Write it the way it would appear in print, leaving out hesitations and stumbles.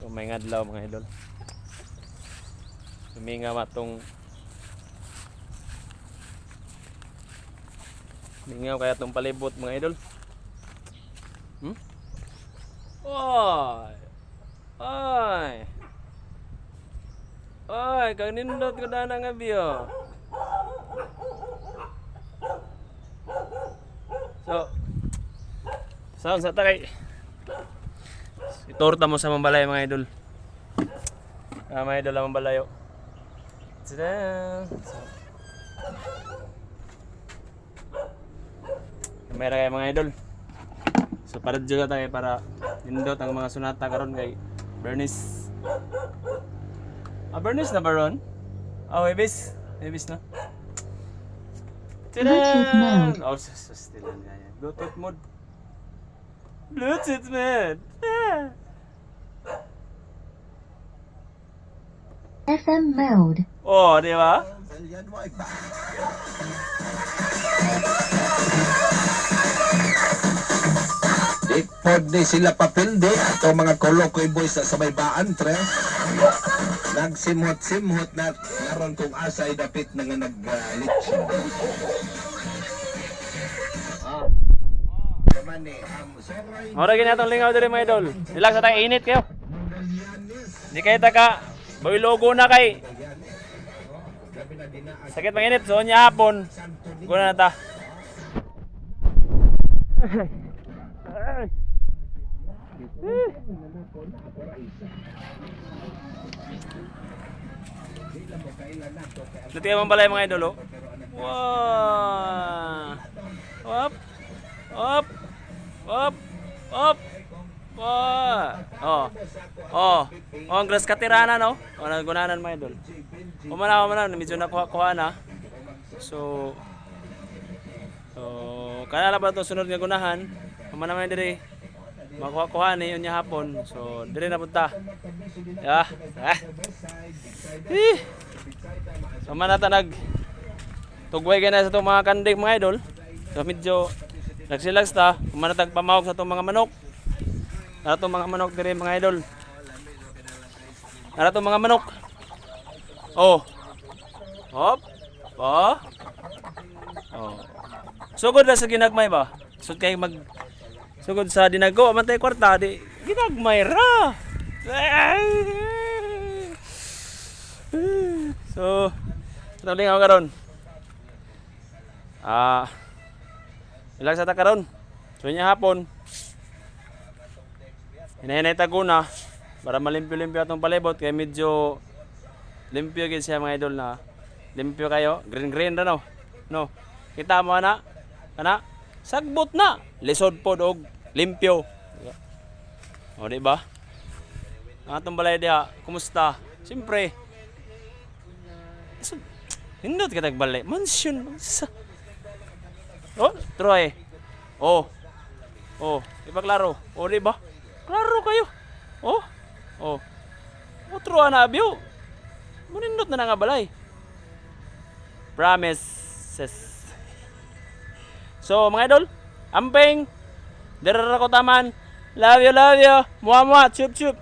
May ngadlaw mga idol. Huminga matong mingaw kaya itong palibot mga idol. Oy! Oy! Oy! Kang nindot ko na nga biyo. So, sa takay. Itorta mo sa mambalay mga idol. Mga idol ang mambalayo. Tada! Kamera kayo mga idol. So para juga tayo para nindot ang mga sunata karon kay Bernice. Bernice na ba ron? Ibis. Ibis na. Bluetooth mode. Still yan. Bluetooth mode. Bluetooth mode. FM mode. Di ba? Ipod ni sila papilde ato mga kolokoy boys sa sabaybaan tres. Nagsimhot-simhot na naron kung asay dapit na nga nag-litch. Mora gini atong lingaw diri mga idol. Relax sa tayo init kayo. Di kayo taka boy logo na kay. Sakit manginit so nya hapon. Guna na ta. Dito yung balay mga idol. Wow! Up! Up! Up! Up! Ang grass katirana no? Nagunanan mga idol. Umana, medyo nakuha na. So kanala ba ito sunod nga gunahan? Umana man diri. Makuha ni yun niya hapon. So diri na punta. So manata tugway ka na sa itong mga kandig mga idol. So medyo nagsilags ta. Manatag pamawag sa itong mga manok. Nara itong mga manok diri mga idol. Nara itong mga manok. Hop. Sugod na sa ginagmay ba? Sugod kayo sugod sa dinago. Amantay kwarta. Di ginagmay ra. So ito lingaw karon. Ilang sa ta karon. So nya hapon. Hinahinay taguna para malimpyo-limpyo atong palibot kay medyo limpyo gid siya mga idol na. Limpyo kayo, green ra no. No. Kita mo na. Kana sagbot na. Lisod pod og limpyo. Di ba? Ang atong balay diha, kumusta? Siyempre. Hindot ka tagbalay. Mansion. Troy. Ipaklaro. Di ba? Klaro kayo. Troy na abyo. Munindot na nga balay. Promises. So mga idol, amping. Dara ko taman. Love you. Muwa. Chup.